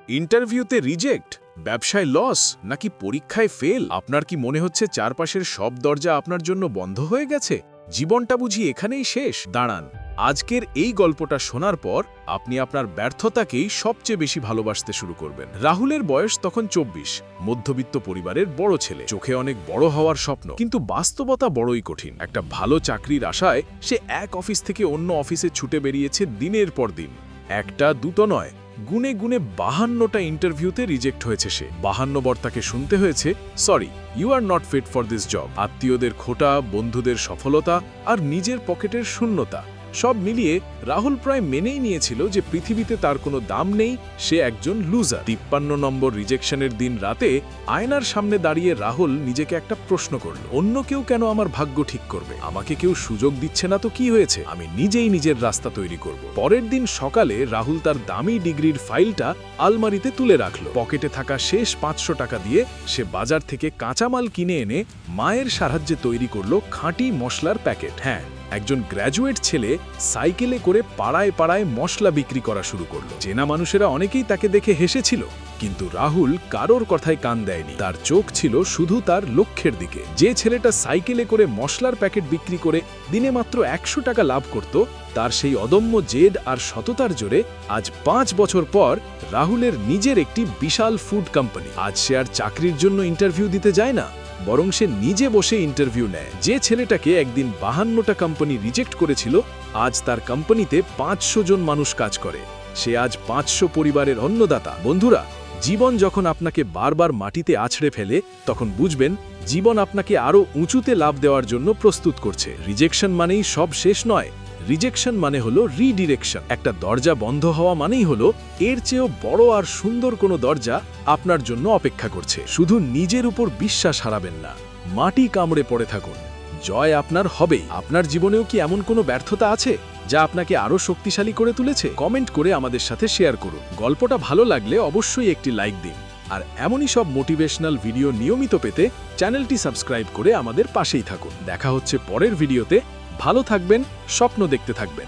ইন্টারভিউতে রিজেক্ট, ব্যবসায় লস, নাকি পরীক্ষায় ফেল? আপনার কি মনে হচ্ছে চারপাশের সব দরজা আপনার জন্য বন্ধ হয়ে গেছে? জীবনটা বুঝি এখানেই শেষ? দাঁড়ান, আজকের এই গল্পটা শোনার পর আপনি আপনার ব্যর্থতাকেই সবচেয়ে বেশি ভালোবাসতে শুরু করবেন। রাহুলের বয়স তখন 24, মধ্যবিত্ত পরিবারের বড় ছেলে, চোখে অনেক বড় হওয়ার স্বপ্ন, কিন্তু বাস্তবতা বড়ই কঠিন। একটা ভালো চাকরির আশায় সে এক অফিস থেকে অন্য অফিসে ছুটে বেরিয়েছে দিনের পর দিন। একটা দুটো নয়, গুনে গুনে 52টা ইন্টারভিউতে রিজেক্ট হয়েছে সে। 52 বার তাকে শুনতে হয়েছে, sorry, you are not fit for this job. আত্মীয়দের খোটা, বন্ধুদের সফলতা আর নিজের পকেটের শূন্যতা সব মিলিয়ে রাহুল প্রায় মেনেই নিয়েছিল যে পৃথিবীতে তার কোনো দাম নেই, সে একজন লুজার। 53 নম্বর রিজেকশনের দিন রাতে আয়নার সামনে দাঁড়িয়ে রাহুল নিজেকে একটা প্রশ্ন করল, অন্য কেউ কেন আমার ভাগ্য ঠিক করবে? আমাকে কেউ সুযোগ দিচ্ছে না তো কি হয়েছে? আমি নিজেই নিজের রাস্তা তৈরি করব। পরের দিন সকালে রাহুল তার দামি ডিগ্রির ফাইলটা আলমারিতে তুলে রাখল। পকেটে থাকা শেষ 500 টাকা দিয়ে সে বাজার থেকে কাঁচামাল কিনে এনে মায়ের সাহায্যে তৈরি করল খাঁটি মশলার প্যাকেট। হ্যাঁ, একজন গ্র্যাজুয়েট ছেলে সাইকেলে করে পাড়ায় পাড়ায় মশলা বিক্রি করা শুরু করলো। চেনা মানুষেরা অনেকেই তাকে দেখে হেসেছিল, কিন্তু রাহুল কারোর কথায় কান দেয়নি। তার চোখ ছিল শুধু তার লক্ষ্যের দিকে। যে ছেলেটা সাইকেলে করে মশলার প্যাকেট বিক্রি করে দিনে মাত্র 100 টাকা লাভ করত, তার সেই অদম্য জেদ আর সততার জোরে আজ 5 বছর পর রাহুলের নিজের একটি বিশাল ফুড কোম্পানি। আজ সে আর চাকরির জন্য ইন্টারভিউ দিতে যায় না, বরং সে নিজে বসে ইন্টারভিউ নেয়। যে ছেলেটাকে একদিন 52টা কোম্পানি রিজেক্ট করেছিল, আজ তার কোম্পানিতে 500 জন মানুষ কাজ করে। সে আজ 500 পরিবারের অন্নদাতা। বন্ধুরা, জীবন যখন আপনাকে বারবার মাটিতে আছড়ে ফেলে, তখন বুঝবেন জীবন আপনাকে আরও উঁচুতে লাভ দেওয়ার জন্য প্রস্তুত করছে। রিজেকশন মানেই সব শেষ নয়, রিজেকশন মানে হলো রিডিরেকশন। একটা দরজা বন্ধ হওয়া মানেই হলো এর চেয়েও বড় আর সুন্দর কোনো দরজা আপনার জন্য অপেক্ষা করছে। শুধু নিজের উপর বিশ্বাস হারাবেন না, মাটি কামড়ে পড়ে থাকুন, জয় আপনার হবেই। আপনার জীবনেও কি এমন কোনো ব্যর্থতা আছে যা আপনাকে আরও শক্তিশালী করে তুলেছে? কমেন্ট করে আমাদের সাথে শেয়ার করুন। গল্পটা ভালো লাগলে অবশ্যই একটি লাইক দিন, আর এমনই সব মোটিভেশনাল ভিডিও নিয়মিত পেতে চ্যানেলটি সাবস্ক্রাইব করে আমাদের পাশেই থাকুন। দেখা হচ্ছে পরের ভিডিওতে। ভালো থাকবেন, স্বপ্ন দেখতে থাকবেন।